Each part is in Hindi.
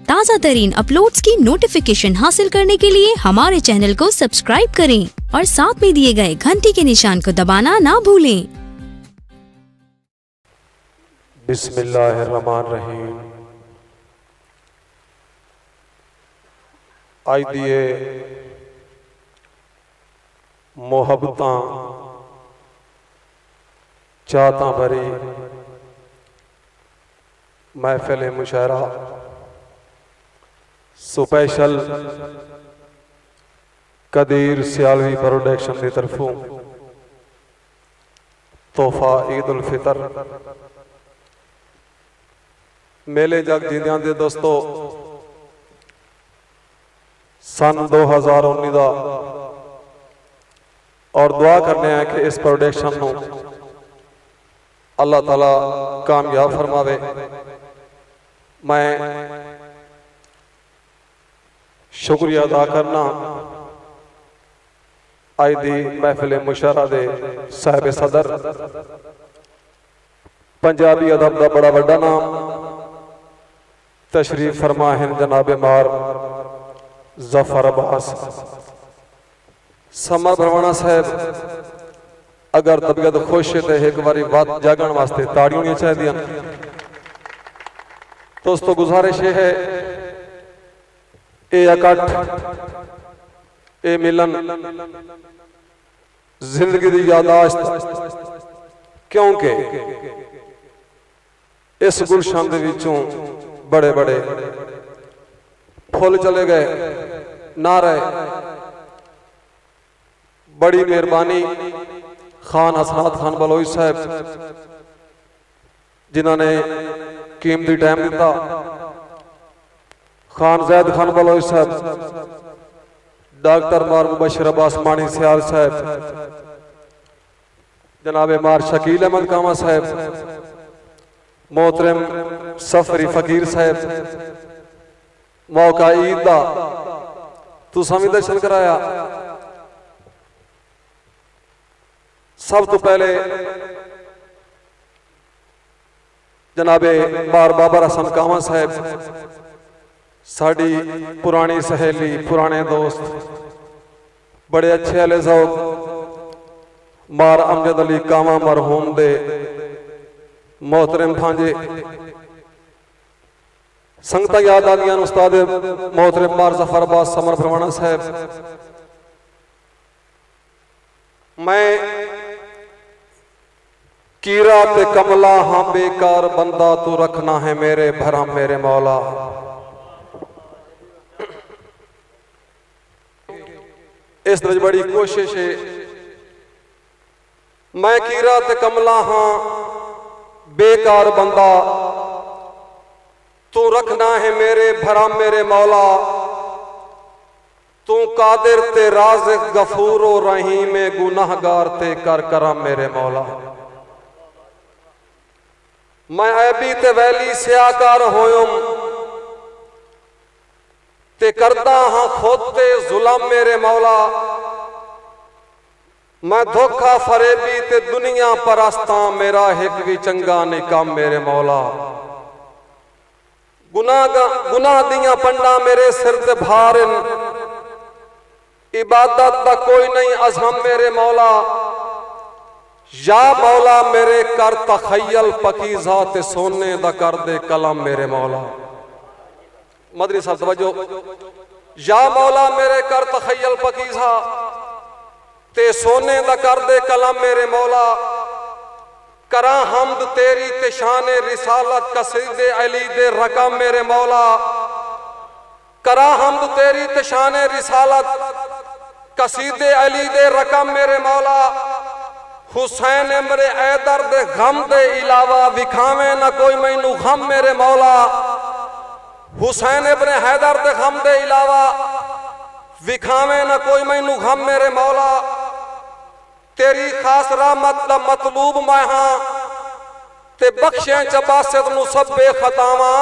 ताज़ा तरीन अपलोड्स की नोटिफिकेशन हासिल करने के लिए हमारे चैनल को सब्सक्राइब करें और साथ में दिए गए घंटी के निशान को दबाना ना भूलें। बिस्मिल्लाहिर्रहमानिर्रहीम। आज दिए मोहब्बतां चाहतां भरी महफिल मुशायरा स्पेशल कदीर सियालवी प्रोडक्शन की तरफों तोहफा ईद उल फितर मेले जग जिंदियां दे दोस्तों सन 2019 का और दुआ करने हैं कि इस प्रोडक्शन को अल्लाह ताला कामयाब फरमावे। मैं शुक्रिया अदा करना आज दी महफिल मुशायरा दे साहिब सदर पंजाबी अदब का बड़ा वड्डा नाम तशरीफ फरमा हैं जनाब मार जफर अब्बास समर भरवाना साहब। अगर तबीयत खुश है तो एक बारी बात जागण वास्ते ताड़ियां होनी चाहिए। दोस्तों गुजारिश है ये इकट्ठ ये मिलन जिंदगी की यादाश्त क्योंकि इस गुलशन दे विचों बड़े बड़े फुल चले गए ना रहे। बड़ी मेहरबानी खान हसनात खान बलोई साहब जिन्होंने कीमती टाइम दिता, खान जैद खान बलोई साहब, डॉक्टर मार मुबशर अब्बास मानी सियाल साहब, जनाब मार शकील अहमद कामा साहब, मोहतरम सफरी फकीर साहब, मौका ईद का तुसां भी दर्शन कराया। सब तो पहले जनाबे बार बाबर हसन कामा साहब साड़ी पुरानी सहेली पुराने दोस्त बड़े अच्छे अले ज़ौक़ मार अमजद अली कामा मरहूम दे मोहतरम भांजे संगतां याद आ गई। उस्ताद मोहतरम मार जफर अब्बास समर भरवाना साहब। मैं कीरा ते कमला हाँ बेकार बंदा तू रखना है मेरे भरम मेरे मौला। इस तरह बड़ी कोशिश है। मैं कीरा ते कमला हाँ बेकार बंदा तू रखना है मेरे भरम मेरे मौला। तू कादिर ते राज़िक गफूरो रहीम गुनाहगार ते कर करम मेरे मौला। मैं ऐबी ते वैली स्याकार होयम ते करदा हाँ खुद ते जुलम मेरे मौला। मैं धोखा फरेबी ते दुनिया परस्तां मेरा हिक भी चंगा नहीं कम मेरे मौला। गुनाह दियां पंडा मेरे सिर ते भारन इबादत दा कोई नहीं अज़म मेरे मौला। या मौला मेरे कर तखय्यल पकीज़ा ते सोने दा कर दे कलम मेरे मौला। मदरी साहब तवज्जो। या मौला मेरे कर तखय्यल पकीज़ा ते सोने दा कर दे कलम मेरे मौला। करा हमद तेरी ते शान रिसालत कसीदे अली दे रकम मेरे मौला। करा हमद तेरी ते शान रिसालत कसीदे अली दे रकम मेरे मौला। हुसैन इमरे ऐदर दे गम दे इलावा विखावे न कोई मैनू गम मेरे मौला। हुसैन इब्ने हैदर दे गम दे इलावा विखावे न कोई मैनू गम मेरे मौला। तेरी खास रहमत दा मतलूब मैं हाँ ते बख्शे चबासत नू सब बेखतावा।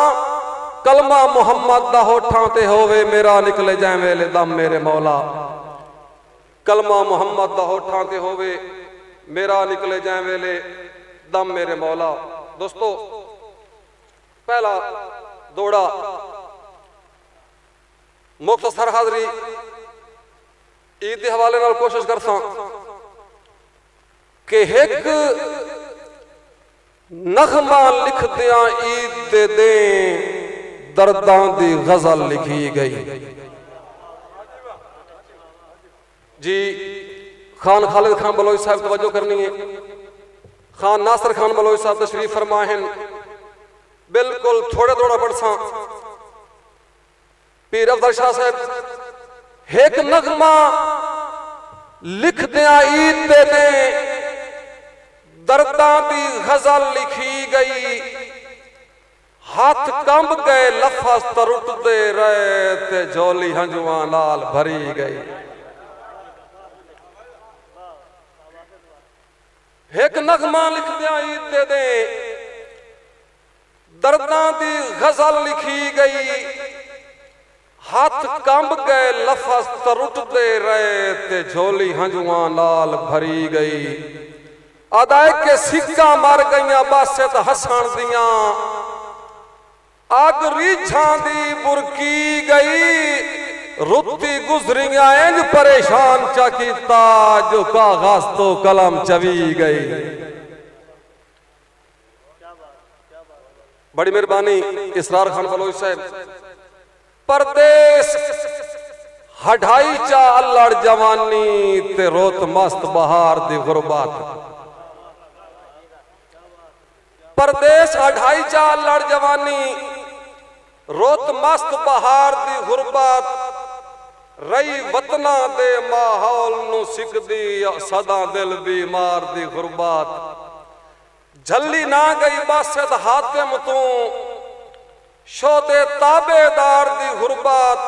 कलमा मुहम्मद दा होठां ते होवे मेरा निकले जाए वेले दम मेरे मौला। कलमा मुहम्मद दा होठां ते होवे मेरा निकले जाए वेले दम मेरे मौला। दोस्तों पहला दौड़ा मुख्तसर हाजरी ईद के हवाले नाल कोशिश करसा कि एक नगमा लिख दिया ईद दे दे दर्दां दी गजल लिखी गई। जी खान खालिद खान बलोच साहब तवज्जो करनी है। खान नासिर खान बलोच साहब तशरीफ फरमाए। बिल्कुल थोड़ा थोड़ा पढ़सा पीर अफजल शाह साहब एक नगमा लिख दिया ईद दे दे दर्दां दी गजल लिखी गई। हाथ कंब गए लफज तरुटदे रहे ते झोली हंजुआं नाल भरी गई। एक नगमा लिख दिया ईद दे दे दर्दां दी गजल लिखी गई। हाथ कंब गए लफज तरुटदे रहे ते झोली हंजुआं नाल भरी गई। अदाए के सिक्का मर गईयां बासे ते हसन दियां अग रीझां दी बुरकी गई। रुत्ती गुजरियां इंज परेशान चा कीता जो कागज तो कलम चवी गई। बड़ी मेहरबानी इसरार खान बलोच साहब। परदेस हटाई चा अल्लड़ जवानी ते रोत मस्त बहार दी गुरबत। परदेस हटाई चा अल्लड़ जवानी रोत मस्त बहार दी गुरबत। रही वतना दे माहौल नू सिकदी सदा दिल बीमार दी गुरबत। झल्ली ना गई बासत हातिम तू शोदे ताबेदार दी गुरबत।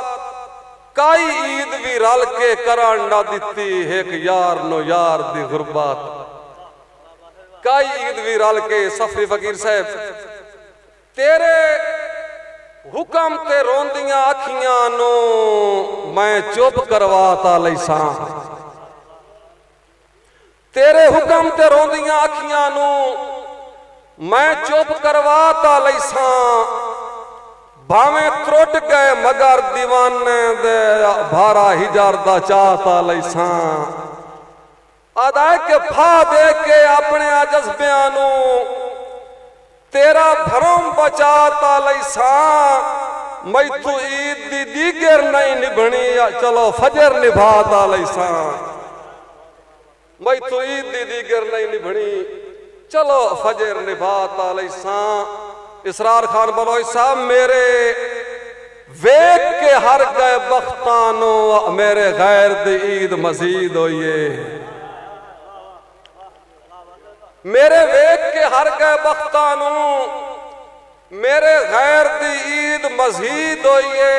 काई ईद भी रल के करन ना दिती एक यार नो यार दी गुरबत। काई ईद भी रल के सफरी फकीर साहब तेरे हुक्म ते रोंदियां अखियां नो मैं चुप करवाता लैसा। तेरे हुक्म ते रोंदियां अखियां नो मैं चुप करवाता लैसा। भावें त्रुट गए मगर दीवाने दे भारा हिजार दा चाहता लैसा। अदाए के फा दे के अपने जज्बियां नू तेरा भरम बचाता लैसा। मैथू ईद दी दीगर नहीं निभनी चलो फजर निभाता लैसा। मैथू ईद दी दीगर नहीं निभनी चलो फजर निभाता लैसा। इसरार खान बलोच साहब मेरे वेख के हर गए बख्तानो मेरे गैर दी ईद मजीद होइए। मेरे वेख के हर गए बख्तानो मेरे गैर दी ईद मजीद होइए।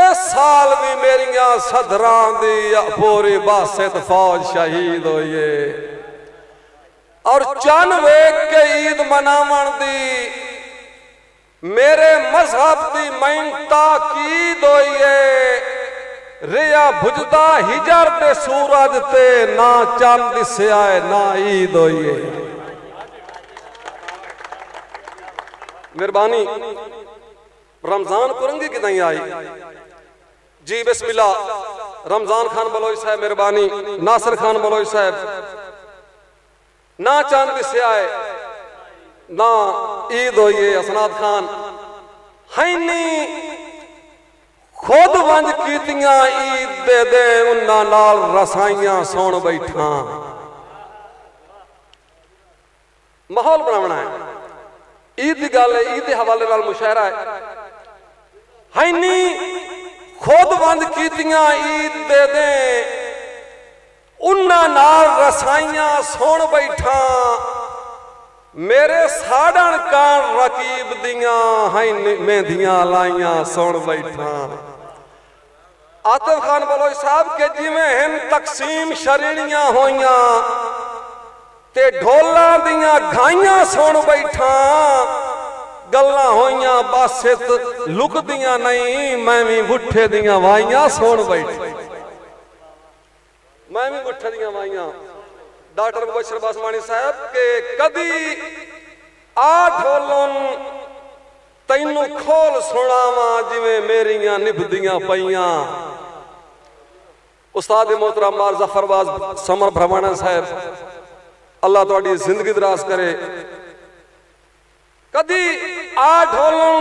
इस साल भी मेरिया सदरां दी पूरी बासित फौज शहीद होइए। और चन वेख के ईद मनावन दी मेरे मजहब दी मैनता कीद होइए। रिया भुजदा हिजर दे सूरज ते ना चंद दिसया ना ईद होइए। मेहरबानी रमजान कुरंगी किदाई आई जी बिस्मिल्लाह। रमजान खान बलोच साहब मेहरबानी नासिर खान बलोच साहब ना चांद दिसया ना ईद होइए। असनाद खान हैनी खुद वंज कीतियां ईद दे दे उन्हां नाल रसाइयां सुन बैठा। माहौल बनाना है ईद की गल है। ईद के हवाले नाल मुशायरा है। हैनी खुद वंज कीतियां ईद दे दे उन्हां नाल रसाइयां सुन बैठा। मेरे साड़न कान रकीब दियां मेहंदियां लाइयां सुन बैठा। आतिफ खान बलोच साहब के जिवें हिन तकसीम शरीणियां होइयां ते ढोलां दियां घाइयां सुन बैठा। गल्लां होइयां बासित लुकदियां नहीं मैं भी बुठे दियां वाइयां सुन बैठा। मैं भी बुठे दियां वाइयां। डॉक्टर मुबशर बासवानी साहब के कदी आ ढोलन तैनू खोल सुनावा जिवें मेरियां निभदियां पईयां। उस्ताद मोहतरम मार जफरबाज समर भ्रमाणा साहब, अल्लाह तुहाडी जिंदगी दराज करे। कदी आ ढोलूं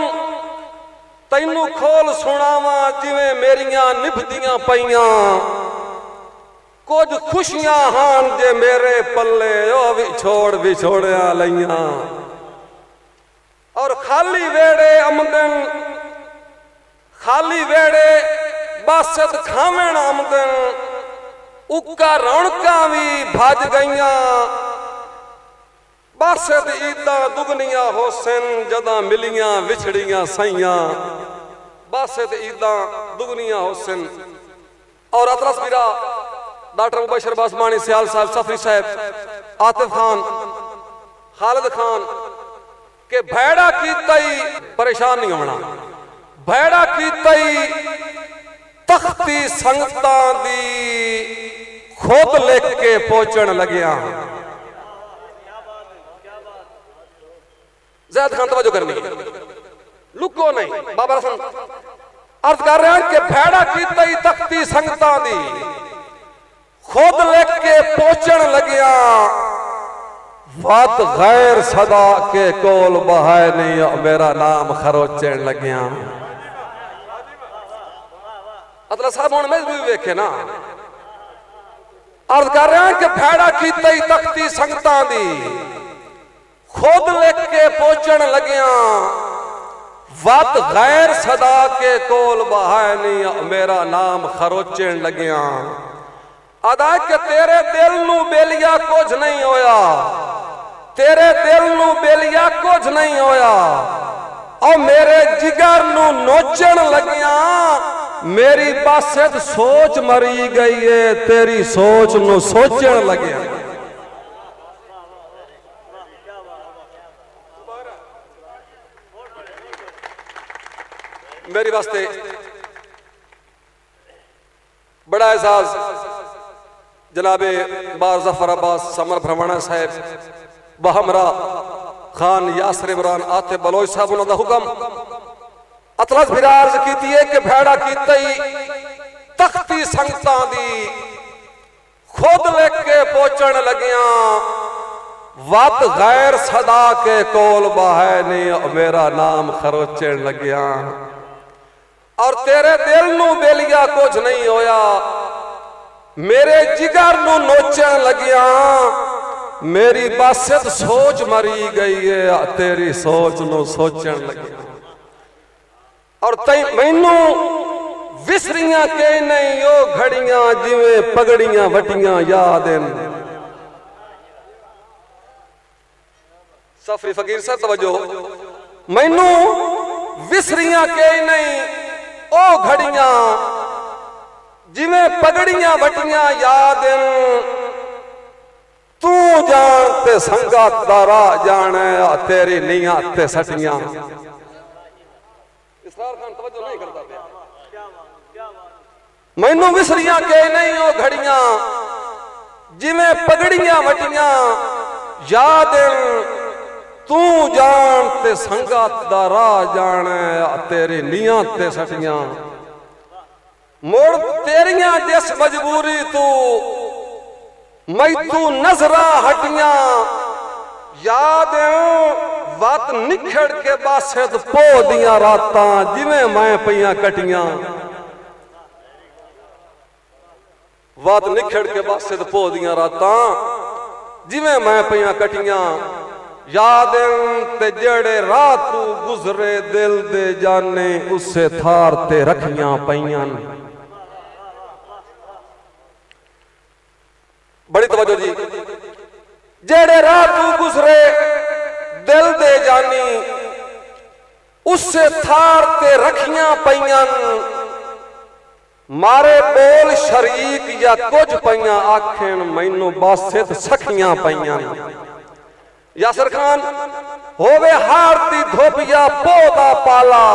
तैनू खोल सुनावा जिवें मेरियां निभदियां पईयां। कुछ खुशियां हान जे मेरे पल्ले ओ विछोड़ विछोड़िया लईयां। और खाली वेड़े आमदन, खाली वेड़े बासत खावेण आमदन। उक्का रौनकां भी भज गईयां। बासत ईदा दुगनिया होसन जदा मिलियां विछड़ियां सईयां। बासत ईदा दुगनिया होसन। और अतरस बिरा डॉक्टर मुबशर बासमानी सियाल साहब, सफरी साहब, आतिफ खान, खालिद खान के भैड़ा कीता ही परेशान नहीं होना। भैड़ा कीता ही तख्ती संगतां दी खुद लिख के पहुंचन लगिया। ज़ैद खान तवज्जो करनी, लुको नहीं। बाबा रसन अर्ज कर रहे हैं कि भैड़ा कीता ही तख्ती संगतां दी खुद लिख के पहुंचन लगिया। वात गैर सदा के कोल बहाय नहीं मेरा नाम खरोचन लगिया। अतला साहब हुण मैं भी वेखे ना। अर्ज कर रहे हैं कि भैड़ा कीता ही तख्ती संगतां दी खुद लिख के पहुंचन लगिया। वात गैर सदा के कोल बहाय नहीं मेरा नाम खरोचन लगिया। अदा के तेरे दिल नू बेलिया कुछ नहीं होया। तेरे दिल नू बेलिया कुछ नहीं होया। और मेरे जिगर नू नोचन लगिया। मेरी बासत सोच मरी गई है, तेरी सोच नू सोचन लगिया। मेरी वास्ते बड़ा एजाज जनाबे बार जफर अब्बास समर भ्रमाणा साहब, बहमरा खान यासर इमरान आते बलोच साहब उन्होंने हुक्म अतलस फिर अर्ज की है कि भैड़ा की तख्ती संगतां दी खुद लिख के पहुंचन लगिया। वत गैर सदा के कोल बहाय नहीं मेरा नाम खरोचन लगिया। और तेरे दिल नू बेलिया कुछ नहीं होया। मेरे जिगर नू नोचन लगिया। मेरी बासत सोच मरी गई है, तेरी सोच नू सोचन लगिया। और मैनू विसरियां के नहीं ओ घड़ियां जिवें पगड़ियां वटियां याद हैं। सफरी फकीर साहब तवज्जो, मैनू विसरियां के नहीं ओ घड़ियां जिवें पगड़ियां वटियां याद हैं। तू जान ते संगत दा राह जाने तेरी नीयां ते सटियां। इसरार खान तवज्जो नहीं करता पे। मैनू विसरियां के नहीं ओ घड़ियां जिवें पगड़ियां वटियां याद हैं। तू जान ते संगत दा राह जाने तेरी नीयां ते सटियां। मुड़ तेरियां जिस मजबूरी तू मैथू नजरा हटियां याद वत निखड़ के बासत पो दियां रातां जिवें मैं पईयां कटियां। वत निखड़ के बासत पो दियां रातां जिवें मैं पईयां कटियां। याद ते जेड़े राह तू गुजरे दिल दे जाने उसे थार ते रखियां पईयां। बड़ी तवज्जो जी। जेड़े राह तू गुजरे दिल दे जानी उससे थार ते रखियां पईयां। मारे बोल शरीक या कुछ पईयां आखेन मैनू बासत सखियां पईयां। यासर खान होवे हार दी धोपिया पोदा पाला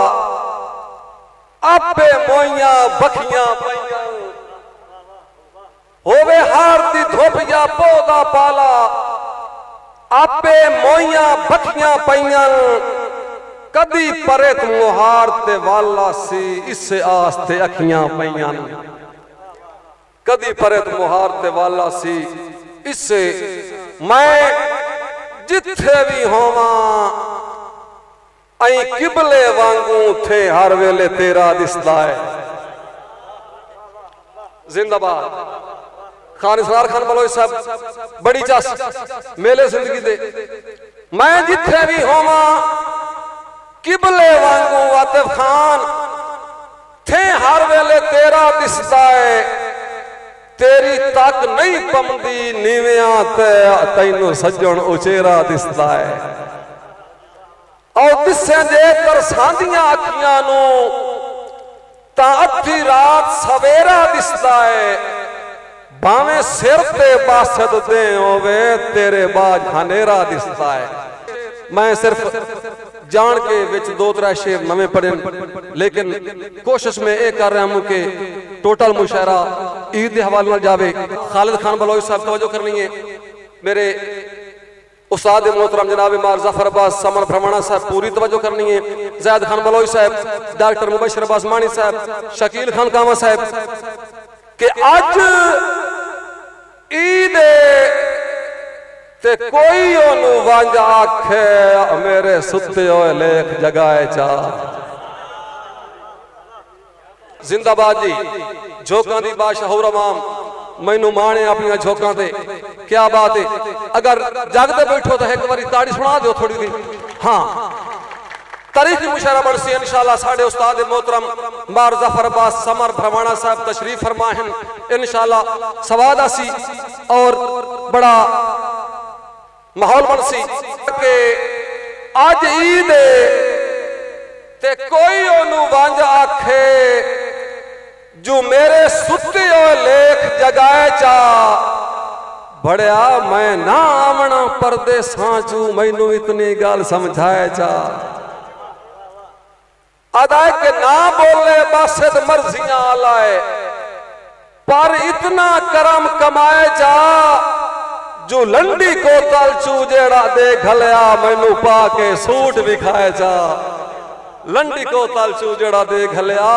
आपे मोइयां बखियां पईयां। होवे हार दी धोपिया पोदा पाला आपे मोइयां बखियां पईयां। कदी परेत मुहार ते वाला सी इससे आस्ते अखियां पईयां कदी परेत मुहार ते वाला सी इससे मैं जिथे भी होवा आई किबले वांगू थे हर वेले तेरा दिसदा है। जिंदाबाद खान इसरार खान बलोच साहब बड़ी चस मेले जिंदगी दे मैं जिथे भी होवा किबले वांगू आतिफ खान थे हर वेले तेरा दिसदा है। तेरी तक नहीं पमदी नीवियां ते तैनू सज्जण उचेरा दिसदा है। और दिसे जे तरसांदियां अखियां नू तां अद्धी रात सवेरा दिसदा है। भावें सिर ते बासत दे होवे तेरे बाज हनेरा दिसदा है। मैं सिर्फ जान के विच दो त्रै शेर नवे पढ़े लेकिन कोशिश में ये कर रहा हूं कि टोटल मुशायरा ईद के हवाले नाल जावे। खालिद खान बलोच साहब तवज्जो करनी है। मेरे उस्ताद मोहतरम जनाब मार जफर अब्बास समर भ्रमणा साहब पूरी तवज्जो करनी है। जैद खान बलोच साहब, डॉक्टर मुबशर अब्बास मानी साहब, शकील खान कामा साहब कि आज ईद ते कोई ओनू वांझ आखे मेरे सुते होए लेख जगाए चा। जिंदाबाद जी झोंका दी बादशाह रवाम मैनू माने अपनी झोंका ते क्या बात है। अगर जागते बैठो तो एक बारी ताड़ी सुना दो थोड़ी दी। हाँ तारीखी मुशायरा बनसी इंशाअल्लाह साढ़े उस्ताद मोहतरम मार जफर अब्बास समर भ्रमणा साहब तशरीफ फरमाहन इंशाअल्लाह सवाद आसी और बड़ा माहौल बनसी के आज ईद ते कोई ओनू वांझ आखे जो मेरे सुते हुए लेख जगाए चा। बड़िया मैं ना आवना परदेसां चू मैनू इतनी गल समझाए चा। अदाय के ना बोले बासत मर्जियां लाए पर इतना करम कमाए जा जो लंडी को तल चू जेड़ा दे घलिया मैनू पा के सूट विखाए जा। लंडी को तल चू जेड़ा दे घलिया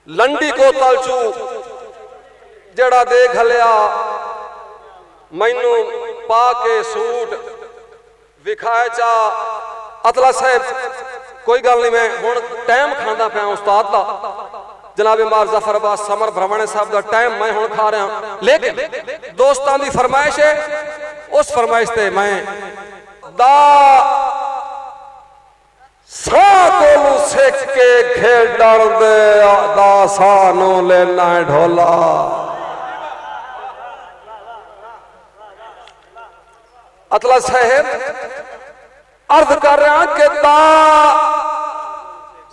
लंडी को तल चू जेड़ा दे घलिया मैनू पा के सूट विखाए चा। अतला साहब कोई गल नहीं मैं हुण टाइम खांदा पिया उस्ताद दा जनाब मार जफर अब्बास समर भ्रमणे साहब दा टाइम मैं हुण खा रहा लेकिन दोस्तां दी फरमाइश है उस फरमाइश ते मैं दा सा कोलू सिख के खेडण दे दा सानू लेना ढोला। अतला साहब अर्ज कर रहा कि दा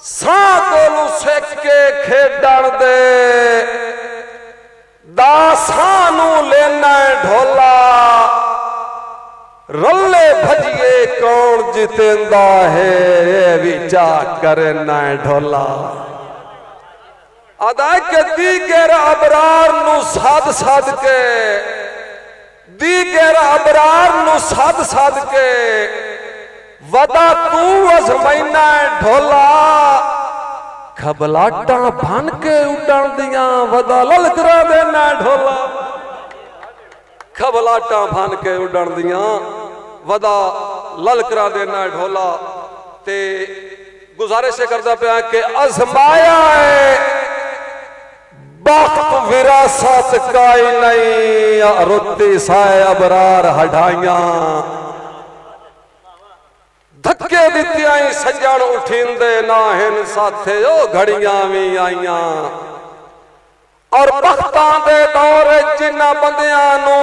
सा कोलू सिख के खेडण दे दा सानू लेना ढोला। रले भजिए कौन जितेंदा है विचा करना ढोला। अदा के दीगर अबरार नू साध साध के दीगर अबरार नू साध साध के वदा तू अजमैना ढोला। खबलाटा भन के उड़न दिया वदा ललकरा देना ढोला। खबलाटा भन के उड़न दिया वदा ललकरा देना ढोला। ते गुजारिश करदा पिया कि अजमाया है बख्त विरासत काई नहीं रुत्ती साए अबरार हटाइया। धक्के दित्तियां सज्जण उठींदे ना हिन साथे ओ घड़ियां भी आईया। और बख्तां दे दौर जिन्ना बंदियां नू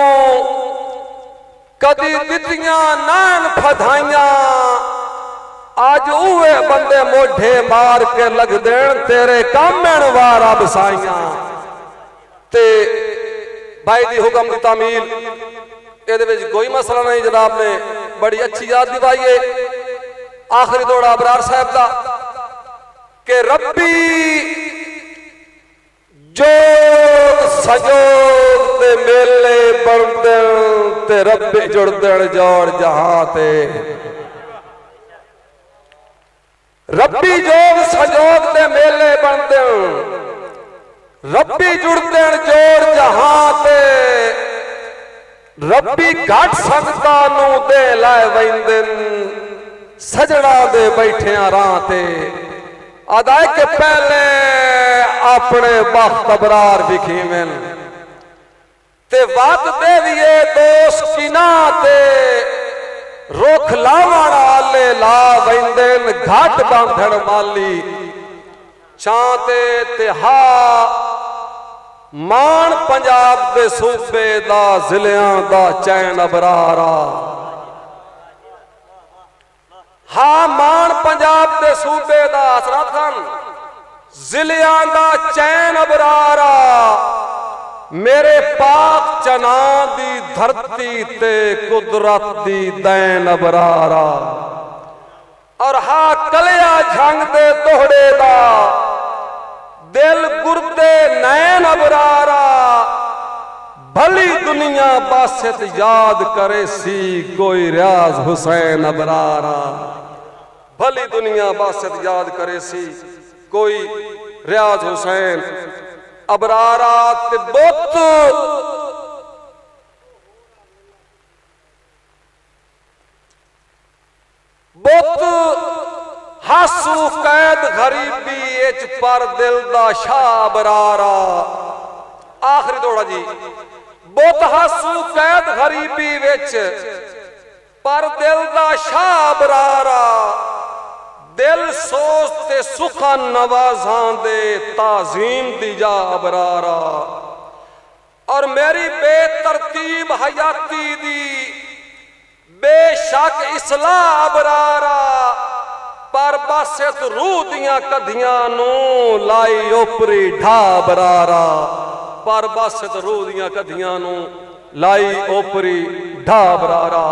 कदी दित्तियां नैन फधाइया आज उवे बंदे मोढे मार के लग देन तेरे कामण वारा बसाइया। ते भाई दी हुक्म दी तामील एदे विच कोई मसला नहीं। जनाब ने बड़ी अच्छी याद दिवाई है आखिरी दौड़ा अबरार साहब दा के रब्बी जोग सजोग ते मेले बनते ते रब्बी जुड़दे जोड़ जहां ते रब्बी जोग सजोग ते मेले बनते रब्बी जुड़दे जोड़ जहां ते रब्बी घट सकता नू दे लाए वैंदन सजड़ा दे बैठे राह ते अदाए के पहले अपने बख्त अबरार विखीवन ते वात देविए दोस्त किना ते रोख लावण आले ला वैंदन घाट बांधण वाली चांते ते हा मान पंजाब दे सूबे दा जिलियां दा चैन अबरारा हा मान पंजाब दे सूबे दा असरात खान जिलियां दा चैन अबरारा मेरे पाक चना दी धरती ते कुदरत दी दैन अबरारा और हा कलिया झंग दे तोहड़े दा दिल गुरदे नैन अबरारा भली दुनिया बासित याद करे सी कोई रियाज हुसैन अबरारा भली दुनिया बासित याद करे सी कोई रियाज हुसैन अबरारा ते बुत हासू कैद गरीबी एच पर दिल दा शाह अबरारा आखिरी थोड़ा जी बुत हासू कैद गरीबी विच पर दिल दा शाह अबरारा दिल सोच ते सुखा नवाजां दे ताजीम दी जा अबरारा और मेरी बेतरतीब हयाती दी बेशक इसलाह अबरारा पर बासित रूह दियां कदियां नू लाई ओपरी ढा अबरारा पर बासित रूह दियां कदियां नू लाई ओपरी ढा अबरारा।